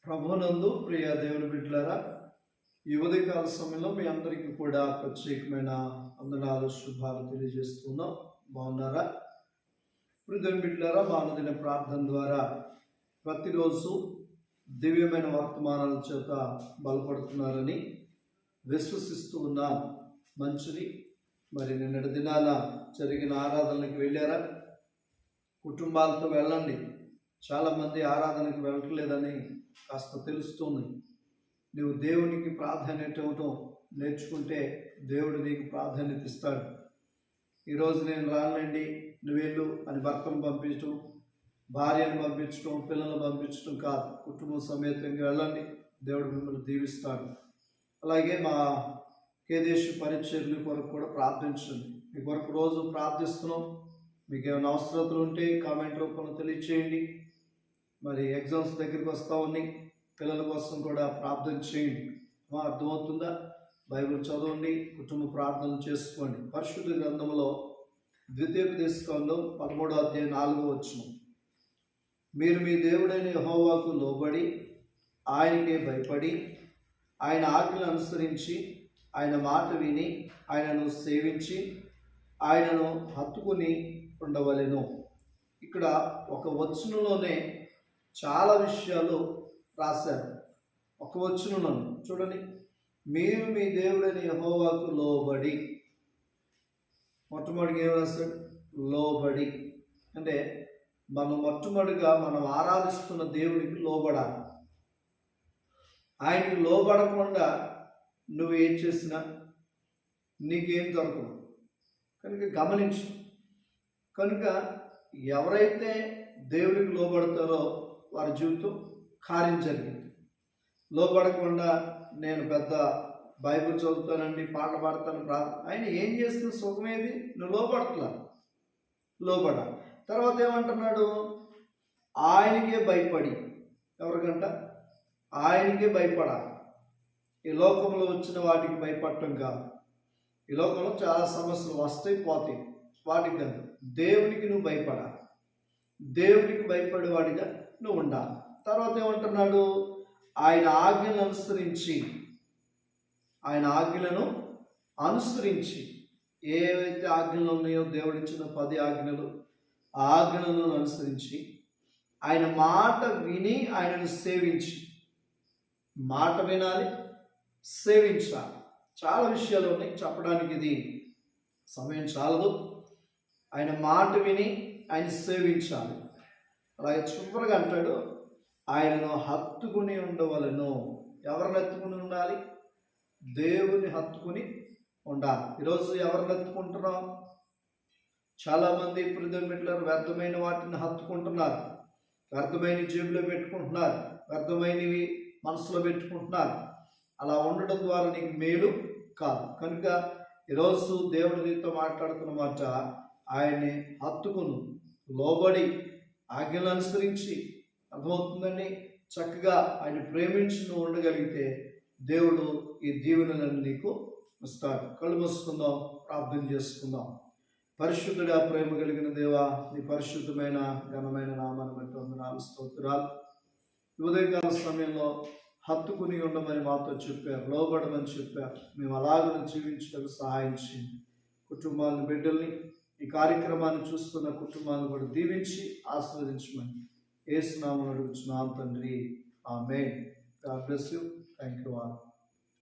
ప్రభునందు ప్రియ దేవుని బిడ్డలారా, ఈ ఉదయకాల సమయంలో మీ అందరికీ కూడా ప్రత్యేకమైన వందనాలు శుభాలు తెలియజేస్తున్నాం. బాగున్నారా? దేవుని బిడ్డలారా, మా అనుదిన ప్రార్థన ద్వారా ప్రతిరోజు దివ్యమైన వర్తమానాల చేత బలపడుతున్నారని విశ్వసిస్తూ ఉన్నాం. మంచిది. మరి నిన్నటి దినాల జరిగిన ఆరాధనలకు వెళ్ళారా? కుటుంబాలతో వెళ్ళండి. చాలామంది ఆరాధనకు వెళ్ళట్లేదని కాస్త తెలుస్తుంది. నువ్వు దేవునికి ప్రాధాన్యత ఇవ్వటం నేర్చుకుంటే దేవుడు నీకు ప్రాధాన్యత ఇస్తాడు. ఈరోజు నేను రానండి, నువ్వేళ్ళు అని భర్తను పంపించడం, భార్యను పంపించడం, పిల్లలను పంపించడం కాదు. కుటుంబం సమేతంగా వెళ్ళండి, దేవుడు మిమ్మల్ని దీవిస్తాడు. అలాగే మా కేదేశు పరిచర్ల కొరకు కూడా ప్రార్థించండి. మీ కొరకు రోజు ప్రార్థిస్తున్నాం. మీకు ఏమైనా అవసరతలు ఉంటే కామెంట్ రూపంలో తెలియచేయండి. మరి ఎగ్జామ్స్ దగ్గరికి వస్తూ ఉన్నాయి, పిల్లల కోసం కూడా ప్రార్థన చేయండి. అర్థమవుతుందా? బైబిల్ చదవండి, కుటుంబ ప్రార్థన చేసుకోండి. పరిశుద్ధ గ్రంథంలో ద్వితీయోపదేశకాండం 13వ అధ్యాయం 4వ వచనం, మీరు మీ దేవుడైన యెహోవాకు లోబడి ఆయనకే భయపడి ఆయన ఆజ్ఞలు అనుసరించి ఆయన మాట విని ఆయనను సేవించి ఆయనను హత్తుకుని ఉండవలెను. ఇక్కడ ఒక వచనంలోనే చాలా విషయాలు రాశారు. ఒక వచనంలో చూడండి, మీరు మీ దేవుడైన యెహోవాకు లోబడి. మొట్టమొదటిగా ఏం రాశాడు? లోబడి. అంటే మొట్టమొదటిగా మనం ఆరాధిస్తున్న దేవునికి లోబడాలి. ఆయనకి లోబడకుండా నువ్వు ఏం చేసినా నీకేం దొరకదు. కనుక గమనించు. కనుక ఎవరైతే దేవునికి లోబడతారో వారి జీవితం కార్యం జరిగింది. లోబడకుండా నేను పెద్ద బైబిల్ చదువుతానండి, పాట పాడతాను, ఆయన ఏం చేస్తే సుఖమేది? నువ్వు లోబడట్లా. లోబడ. తర్వాత ఏమంటున్నాడు? ఆయనకే భయపడి. ఎవరికంట? ఆయనకే భయపడాలి. ఈ లోకంలో వచ్చిన వాటికి భయపడటం కాదు. ఈ లోకంలో చాలా సమస్యలు వస్తాయి, పోతాయి. వాటికి కాదు, దేవునికి నువ్వు భయపడాలి. దేవునికి భయపడేవాడిగా నువ్వు ఉండాలి. తర్వాత ఏమంటున్నాడు? ఆయన ఆజ్ఞలను అనుసరించి. ఆయన ఆజ్ఞలను అనుసరించి. ఏవైతే ఆజ్ఞలు ఉన్నాయో దేవుడిచ్చిన 10 ఆజ్ఞలు, ఆ ఆజ్ఞలను అనుసరించి ఆయన మాట విని ఆయనను సేవించి. మాట వినాలి, సేవించాలి. చాలా విషయాలు ఉన్నాయి చెప్పడానికి, ఇది సమయం చాలదు. ఆయన మాట విని ఆయన సేవించాలి. అలాగే చివరిగా అంటాడు, ఆయనను హత్తుకుని ఉండవలను. ఎవరిని హత్తుకుని ఉండాలి? దేవుని హత్తుకుని ఉండాలి. ఈరోజు ఎవరిని హత్తుకుంటున్నాం? చాలామంది ప్రియమిత్రులు వ్యర్థమైన వాటిని హత్తుకుంటున్నారు. వ్యర్థమైన జేబులో పెట్టుకుంటున్నారు, వ్యర్థమైనవి మనసులో పెట్టుకుంటున్నారు. అలా ఉండడం ద్వారా నీకు మేలు కాదు. కనుక ఈరోజు దేవుడు నీతో మాట్లాడుతున్న మాట, ఆయన్ని హత్తుకును, లోబడి ఆజ్ఞలు అనుసరించి. అర్థమవుతుందండి? చక్కగా ఆయన ప్రేమించి నువ్వు ఉండగలిగితే దేవుడు ఈ దీవెనలను నీకు ఇస్తాడు. కళ్ళు మూసుకుందాం, ప్రార్థన చేసుకుందాం. పరిశుద్ధుడా, ప్రేమ కలిగిన దేవా, నీ పరిశుద్ధమైన ఘనమైన నామాన్ని బట్టి వందనాలు, స్తోత్రాలు. ఉదయకాల సమయంలో హత్తుకుని ఉండమని మాతో చెప్పారు, లోబడమని చెప్పారు. మేము అలాగనే జీవించడానికి సహాయం చేయండి. కుటుంబాలను, బిడ్డల్ని, ఈ కార్యక్రమాన్ని చూస్తున్న కుటుంబాలను కూడా దీవించి ఆశీర్వదించమని యేసు నామములో అడుగుచున్నాం తండ్రి. ఆమేన్. God bless you. Thank you all.